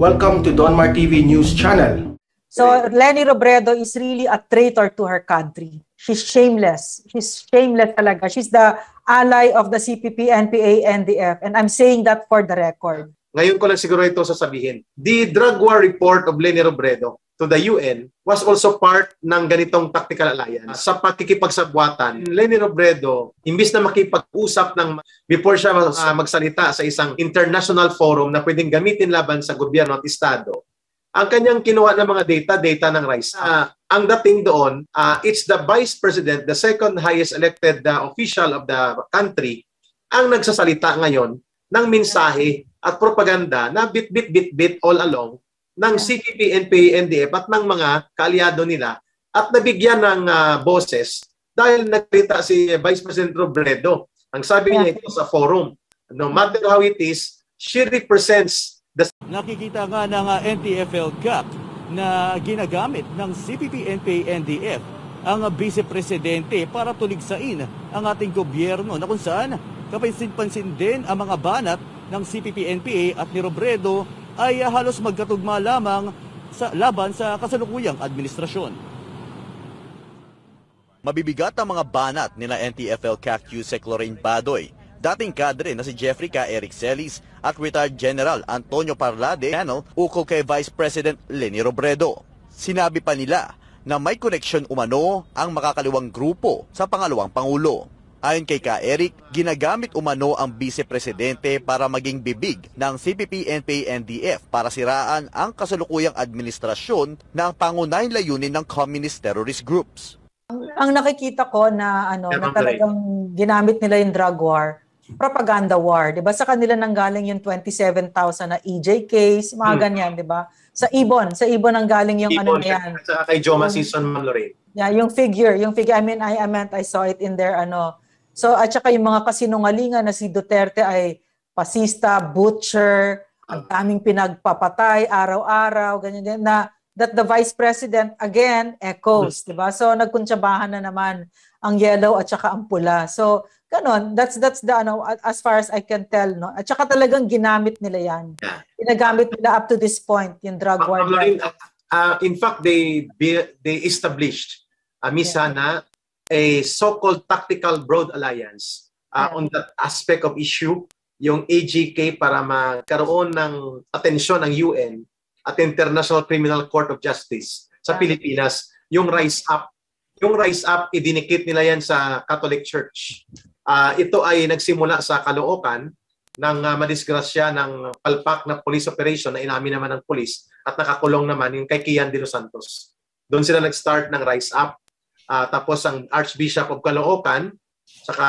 Welcome to Donmar TV News Channel. So Leni Robredo is really a traitor to her country. She's shameless. She's shameless talaga. She's the ally of the CPP, NPA, NDF. And I'm saying that for the record. Ngayon ko lang siguro ito sasabihin. The drug war report of Leni Robredo to the UN was also part ng ganitong tactical alliance. Sa pakikipagsabwatan, Leni Robredo, imbis na makipag-usap before siya magsalita sa isang international forum na pwedeng gamitin laban sa gobyerno at estado, ang kanyang kinuha ng mga data ng RISE. Ang dating doon, it's the Vice President, the second highest elected official of the country, ang nagsasalita ngayon ng mensahe at propaganda na bit all along ng CPP, NPA, NDF at ng mga kaalyado nila at nabigyan ng boses dahil nagsalita si Vice President Robredo. Ang sabi niya ito sa forum, no matter how it is, she represents the... Nakikita nga ng NTF-ELCAC na ginagamit ng CPP, NPA, NDF ang Vice Presidente para tuligsain ang ating gobyerno na kung saan kapansin-pansin din ang mga banat ng CPP, NPA at ni Robredo ay halos magkatugma lamang sa laban sa kasalukuyang administrasyon. Mabibigat ang mga banat nila NTF-ELCAC Yusek Lorraine Badoy, dating kadre na si Jeffrey K. Eric Celis at retired General Antonio Parlade panel ukol kay Vice President Leni Robredo. Sinabi pa nila na may koneksyon umano ang makakaliwang grupo sa pangalawang Pangulo. Ayon kay Ka Eric, ginagamit umano ang Vice Presidente para maging bibig ng CPP, NPA, NDF para siraan ang kasalukuyang administrasyon na ang pangunahing layunin ng communist terrorist groups. Ang nakikita ko na na talagang ginamit nila yung drug war, propaganda war, 'di ba? Sa kanila nanggaling yung 27,000 na EJ case, mga ganyan, 'di ba? Sa Ibon ang galing yung Ibon, na yan. Sa kay Joma Season, Ma'am Lorraine. Yeah, yung figure, I saw it in there So at saka yung mga kasinungalingan na si Duterte ay pasista, butcher, ang daming pinagpapatay araw-araw, ganyan na that the Vice President again echoes, 'di ba? So nagkuntsabahan na naman ang yellow at saka ang pula. So ganon, that's the as far as I can tell, no. At saka talagang ginamit nila 'yan. Yeah. Ginagamit nila up to this point yung drug war. In fact, they established Misana a so-called tactical broad alliance on that aspect of issue, yung AGK para magkaroon ng atensyon ng UN at International Criminal Court of Justice sa Pilipinas, yung Rise Up. Yung Rise Up, idinikit nila yan sa Catholic Church. Ito ay nagsimula sa Caloocan ng madisgrasya ng palpak na police operation na inamin naman ng police at nakakulong naman yung kay Kian de los Santos. Doon sila nag-start ng Rise Up. Tapos ang Archbishop of Caloocan, saka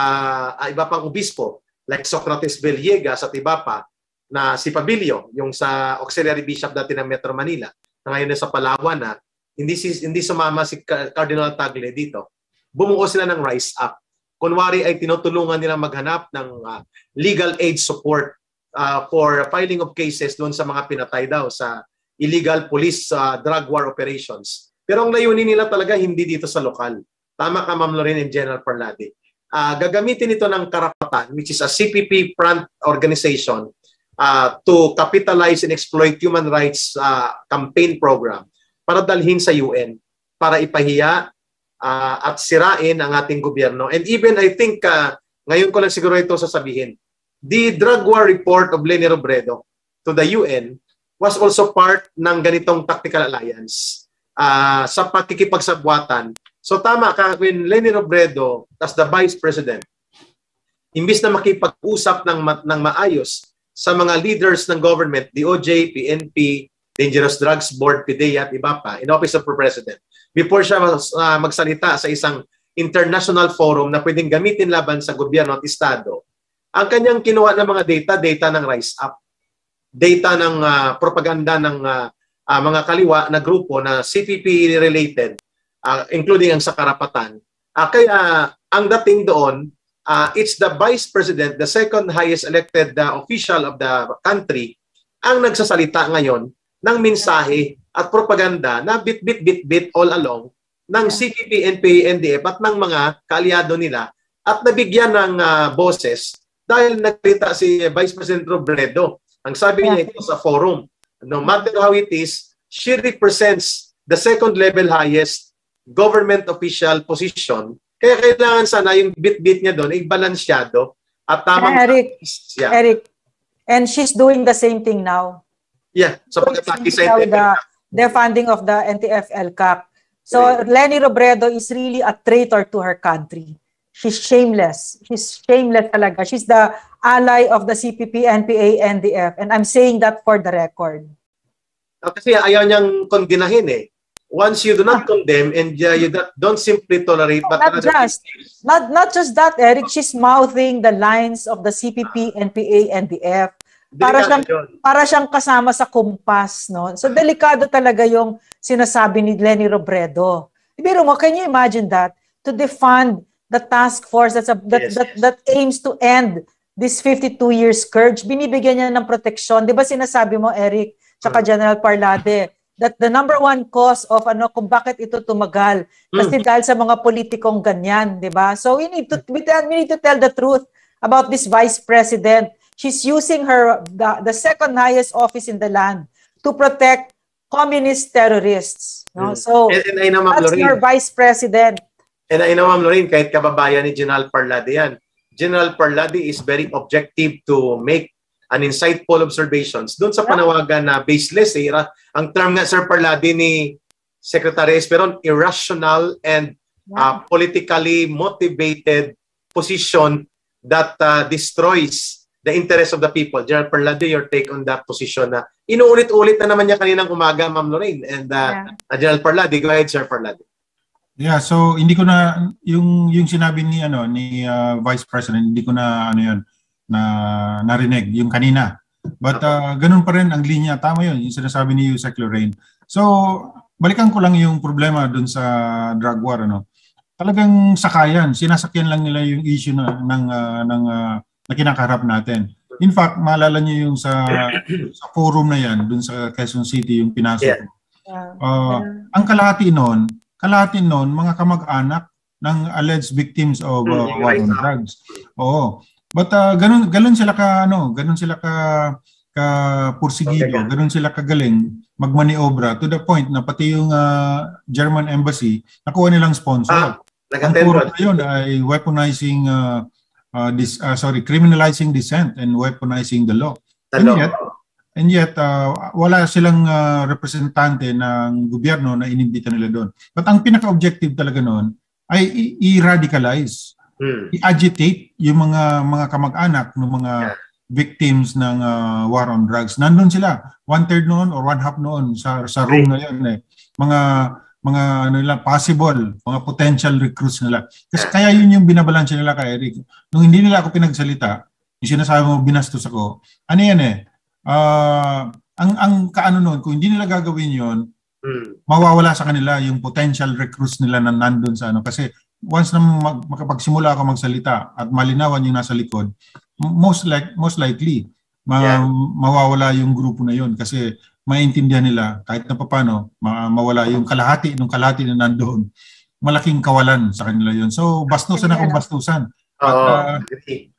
iba pang obispo like Socrates Villegas at iba pa na si Pabilio, yung sa auxiliary bishop dati ng Metro Manila, na ngayon sa Palawan na hindi sumama si Cardinal Tagle dito. Bumuo sila ng Rise Up. Kunwari ay tinutulungan nila maghanap ng legal aid support for filing of cases doon sa mga pinatay daw sa illegal police drug war operations. Pero ang layunin nila talaga hindi dito sa lokal. Tama ka, Ma'am Lorraine and General Parlade. Gagamitin ito ng karapatan, which is a CPP front organization, to capitalize and exploit human rights campaign program para dalhin sa UN, para ipahiya at sirain ang ating gobyerno. And even I think, ngayon ko lang siguro ito sasabihin, the drug war report of Leni Robredo to the UN was also part ng ganitong tactical alliance. Sa pakikipagsabwatan. So tama ka, when Leni Robredo as the Vice President, imbis na makipag-usap ng maayos sa mga leaders ng government, DOJ, PNP, Dangerous Drugs Board, PDEA at iba pa, in Office of the President, before siya magsalita sa isang international forum na pwedeng gamitin laban sa gobyerno at estado, ang kanyang kinuha ng mga data ng Rise Up, data ng propaganda ng mga kaliwa na grupo na CPP-related, including ang sa karapatan. Kaya ang dating doon, it's the Vice President, the second highest elected official of the country, ang nagsasalita ngayon ng mensahe at propaganda na bit all along ng CPP, NPA, NDF at ng mga kaalyado nila at nabigyan ng boses dahil nagsalita si Vice President Robredo. Ang sabi niya ito sa forum, no matter how it is, she represents the second level highest government official position. Kaya kailangan sana yung bit-bit niya doon ay balansyado at tamang... Eric, and she's doing the same thing now. Yeah, so pag-atake sa the funding of the NTF-ELCAC. So Leni Robredo is really a traitor to her country. She's shameless. She's shameless talaga. She's the ally of the CPP, NPA, NDF. And I'm saying that for the record. Kasi ayaw niyang kondinahin eh. Once you do not condemn and you don't simply tolerate, but not just that, Eric, she's mouthing the lines of the CPP, NPA, NDF. Para siyang kasama sa kumpas, no? So delikado talaga yung sinasabi ni Leni Robredo. Pero mo, can you imagine that? To defund the task force that aims to end this 52-year scourge, binibigyan niya ng proteksyon. Di ba sinasabi mo, Eric, tsaka General Parlade, that the number one cause of kung bakit ito tumagal kasi dahil sa mga politikong ganyan, di ba? So we need to tell the truth about this vice president. She's using the second highest office in the land to protect communist terrorists. No? So that's your vice president. And I know, Ma'am Lorraine, kahit kababayan ni General Parlade yan, General Parlade is very objective to make an insightful observations. Doon sa panawagan na baseless, ang term nga, Sir Parlade, ni Secretary Esperon, irrational and politically motivated position that destroys the interest of the people. General Parlade, your take on that position na inuulit-ulit na naman niya kaninang umaga, Ma'am Lorraine. And General Parlade, go ahead, Sir Parlade. Yeah, so hindi ko na yung sinabi ni Vice President, hindi ko na narinig yung kanina. But ganun pa rin ang linya, tama yun, yung sinasabi ni Yusek Lorraine. So balikan ko lang yung problema dun sa drug war, Talagang sakayan, sinasakyan lang nila yung issue na kinakaharap natin. In fact, maalala niyo yung sa forum na yan dun sa Quezon City yung pinasok. Ang kalahati noon, mga kamag-anak ng alleged victims of war on drugs. Oo. But ganun sila ka pursigido, ganun sila kagaling magmaniobra to the point na pati yung German embassy nakuha nilang sponsor. Ang puro na yun ay weaponizing criminalizing dissent and weaponizing the law. And yet, wala silang representante ng gobyerno na inimbita nila doon. But ang pinaka-objective talaga noon ay i-radicalize, i-agitate yung mga kamag-anak ng mga victims ng war on drugs. Nandun sila, 1/3 noon or 1/2 noon sa room na yun. Mga possible, mga potential recruits nila. Kasi kaya yun yung binabalansya nila kay Eric. Nung hindi nila ako pinagsalita, yung sinasabi mo binastos ako, ang kaano noon, kung hindi nila gagawin yon, mawawala sa kanila yung potential recruits nila na nandun sa kasi once na makapagsimula ako magsalita at malinawan yung nasa likod, most likely mawawala yung grupo na yon kasi maintindihan nila kahit na paano mawala yung kalahati na nandoon. Malaking kawalan sa kanila yon. So bastusan akong bastusan.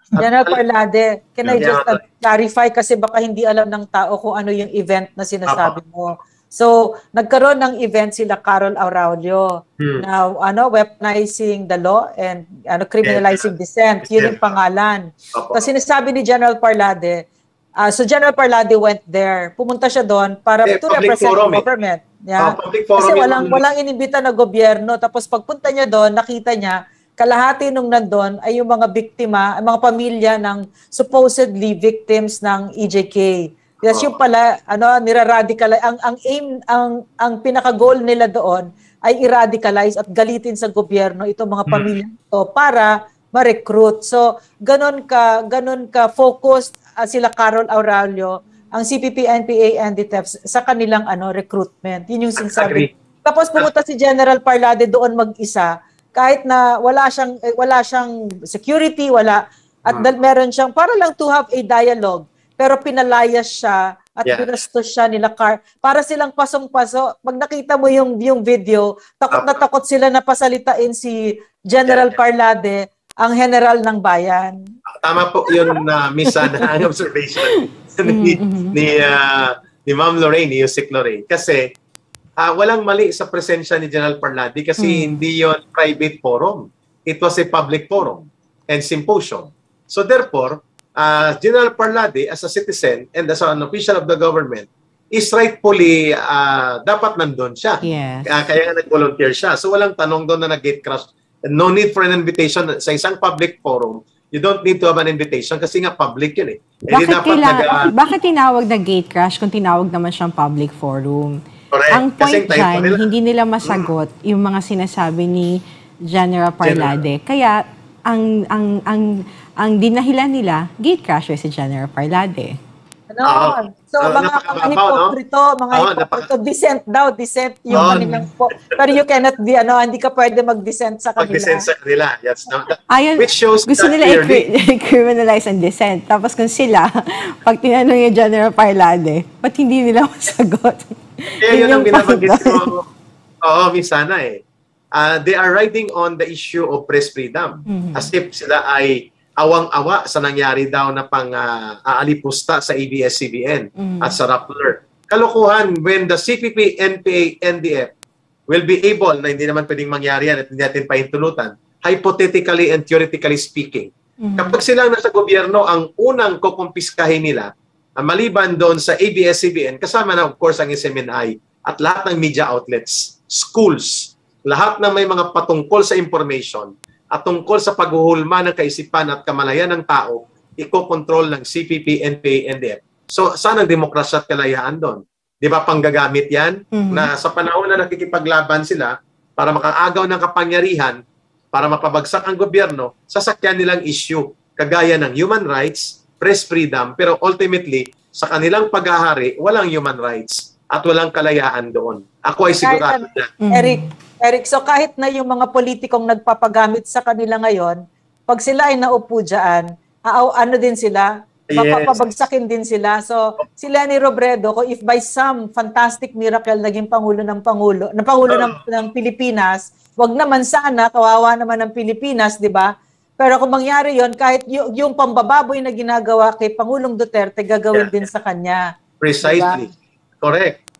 General Parlade, can I just clarify kasi baka hindi alam ng tao kung ano yung event na sinasabi mo. So, nagkaroon ng event sila Carol Aurelio na weaponizing the law and criminalizing dissent. Yun yung pangalan. Kasi sinasabi ni General Parlade, so General Parlade went there. Pumunta siya doon para to represent the government. Kasi walang inibita na gobyerno. Tapos pagpunta niya doon, nakita niya kalahati nung nandun ay yung mga biktima, mga pamilya ng supposedly victims ng EJK. Yes, yung pala nira-radicalize ang pinaka-goal nila doon ay i-radicalize at galitin sa gobyerno itong mga pamilya ito para ma-recruit. So, ganun ka focused sila Carol Aurelio, ang CPP, NPA, NDTEF sa kanilang recruitment. Yun yung sinasabi. Tapos pumunta si General Parlade doon mag-isa. Kahit na wala siyang security, at meron siyang para lang to have a dialogue, pero pinalayas siya at binastos siya nila para silang pasong-paso. Pag nakita mo yung video, takot na takot sila na pasalitain si General Parlade, ang general ng bayan. Tama po yun, Miss Ana, ang observation ni ni Ma'am Lorraine, ni Yusek Lorraine. Kasi walang mali sa presensya ni General Parlade kasi hindi yon private forum. It was a public forum and symposium. So therefore, General Parlade as a citizen and as an official of the government is rightfully dapat nandun siya. Yes. Kaya nga nag-volunteer siya. So walang tanong doon na nag-gate crash. No need for an invitation sa isang public forum. You don't need to have an invitation kasi nga public yun eh. Bakit tinawag na gate crash kung tinawag naman siyang public forum? Correct. Ang point dyan, hindi nila masagot yung mga sinasabi ni General Parlade. Kaya ang dinahilan nila, gate crasher si General Parlade. So, mga hipokrito, dissent yung kanilang po. Pero you cannot be, hindi ka pwede mag-dissent sa kanila. Mag-dissent sa kanila, yes. No? Which shows gusto nila i-criminalize ang dissent. Tapos kung sila, pag tinanong yung General Parlade, ba't hindi nila masagot? Yun ang binabanggit ko. Oo, Misana eh. They are riding on the issue of press freedom. As if sila ay awang-awa sa nangyari daw na pang-aalipusta sa ABS-CBN at sa Rappler. Kalokohan, when the CPP, NPA, NDF will be able, na hindi naman pwedeng mangyari yan at hindi natin pahintulutan, hypothetically and theoretically speaking, kapag silang nasa gobyerno, ang unang kukumpiskahin nila, maliban doon sa ABS-CBN, kasama na of course ang SMNI at lahat ng media outlets, schools, lahat ng may mga patungkol sa information, at tungkol sa paghuhulma ng kaisipan at kamalayan ng tao, iko-control ng CPP, NPA, NDF. So, saan ang demokrasya at kalayaan doon? Di ba panggagamit yan? Na sa panahon na nakikipaglaban sila para makaagaw ng kapangyarihan, para mapabagsak ang gobyerno, sasakyan nilang issue, kagaya ng human rights, press freedom, pero ultimately, sa kanilang paghahari, walang human rights at walang kalayaan doon. Ako ay sigurado na. Eric, so kahit na yung mga politikong nagpapagamit sa kanila ngayon, pag sila ay naupo dyan, ano din sila, mapapabagsakin din sila. So, sila ni Robredo, if by some fantastic miracle naging Pangulo ng Pilipinas, wag naman sana, kawawa naman ng Pilipinas, di ba? Pero kung mangyari yon, kahit yung pambababoy na ginagawa kay Pangulong Duterte, gagawin din sa kanya. Precisely. Diba? Correct.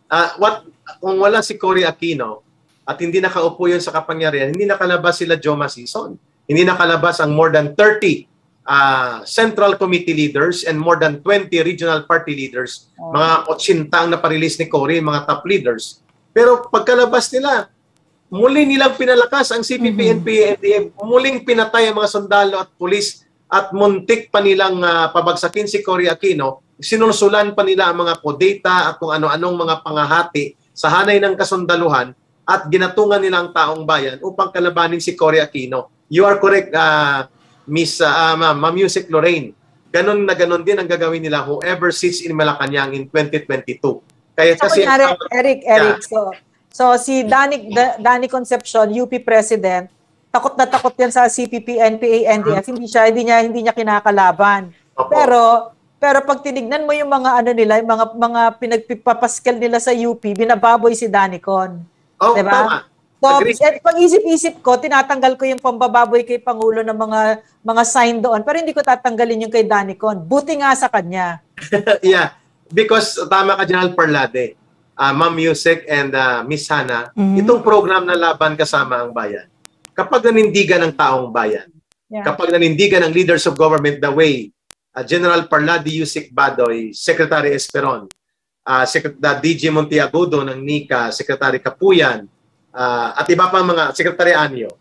Kung wala si Cory Aquino, at hindi nakaupo yun sa kapangyarihan, hindi nakalabas sila Joma Sison. Hindi nakalabas ang more than 30 Central Committee leaders and more than 20 regional party leaders. Mga 80 ang naparelease ni Cory, mga top leaders. Pero pagkalabas nila, muli nilang pinalakas ang CPP, NPA, NDF. Muling pinatay ang mga sundalo at pulis at muntik pa nilang pabagsakin si Cory Aquino. Sinulsulan pa nila ang mga kodeta at kung ano-anong mga pangahati sa hanay ng kasundaluhan at ginatungan nila ang taong bayan upang kalabanin si Cory Aquino. You are correct, Ma'am Yusek Lorraine. Ganon na ganon din ang gagawin nila whoever sits in Malacanang in 2022. Kaya so, kasi Eric, so si Danny Concepcion, UP President, takot na takot yan sa CPP, NPA, NDF. Hindi niya kinakalaban. Pero pag tinignan mo yung mga nila, yung mga pinagpapaskel nila sa UP, binababoy si Danicon. Diba? Tama. So, pag isip-isip ko, tinatanggal ko yung pambababoy kay Pangulo ng mga sign doon, pero hindi ko tatanggalin yung kay Danicon. Buti nga sa kanya. Yeah, because tama ka, General Parlade, Ma'am Yusek and Miss Hannah, itong program na Laban Kasama ang Bayan, kapag nanindigan ng taong bayan, kapag nanindigan ng leaders of government the way General Parlade, Yusek Badoy, Secretary Esperon, DJ Monteagudo ng NICA, Secretary Kapuyan, at iba pang mga Secretary Anyo,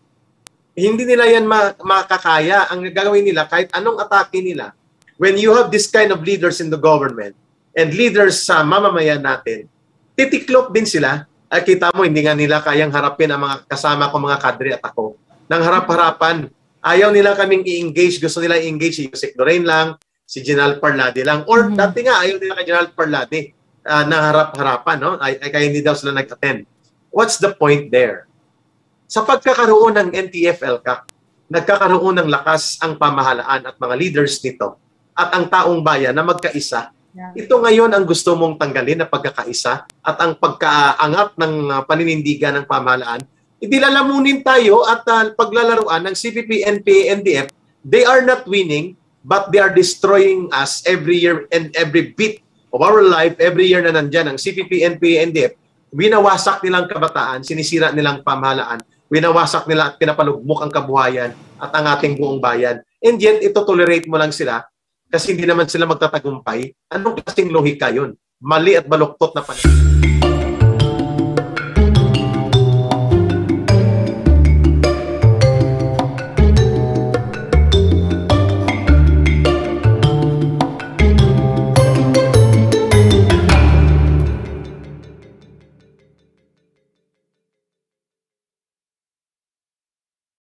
hindi nila yan makakaya. Ang gagawin nila, kahit anong atake nila, when you have this kind of leaders in the government and leaders sa mamamayan natin, titiklop din sila. Kita mo, hindi nga nila kayang harapin ang mga kasama ko, mga kadre at ako. Nang harap-harapan, ayaw nila kaming i-engage, gusto nila i-engage si Yusek Lorraine lang, si General Parlade lang, or dati nga ayaw nila kay General Parlade na harap-harapan, no? Kaya hindi daw sila nag-attend. What's the point there? Sa pagkakaroon ng NTF-ELCAC, nagkakaroon ng lakas ang pamahalaan at mga leaders nito at ang taong bayan na magkaisa. Ito ngayon ang gusto mong tanggalin na pagkakaisa at ang pagkaangat ng paninindigan ng pamahalaan. Idilalamunin tayo at paglalaruan ng CPP, NPA, NDF. They are not winning, but they are destroying us every year and every bit of our life, every year na nandyan, ang CPP, NPA, NDF, winawasak nilang kabataan, sinisira nilang pamahalaan, winawasak nila at pinapalugmok ang kabuhayan at ang ating buong bayan. And yet, ito tolerate mo lang sila kasi hindi naman sila magtatagumpay. Anong klaseng lohika yun? Mali at baluktot na panahon.